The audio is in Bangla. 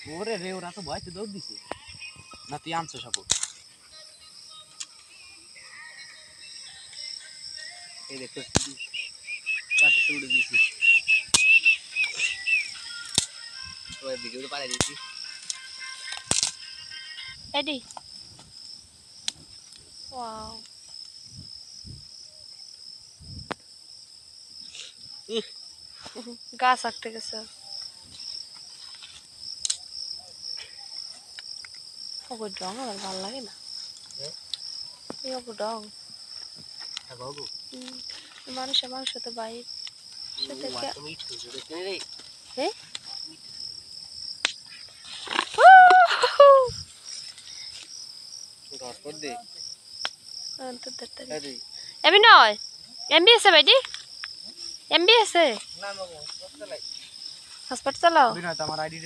ওরে রে ওরা তো ভয়তে দৌড় দিছে না তুই আনছো সাপো এই দেখো পাশে তুড়ে দিছি ওই ভিডিওটা পাড়াই দিছি এডি ওয়াও গাছ আটকে গেছে ওগো ডং আমার ভালো লাগে না এই ওগো ডং বাবু মানুষের মাংস তো বাইর সেটা কে তুমি ছুঁজে দেখতে রে হ্যাঁ দশ করে দে আরে এমনি নয় এমবি আছে ভাইডি এমবি আছে না বাবু চলাই হসপিটাল চালাও বিনা তো আমার আইডি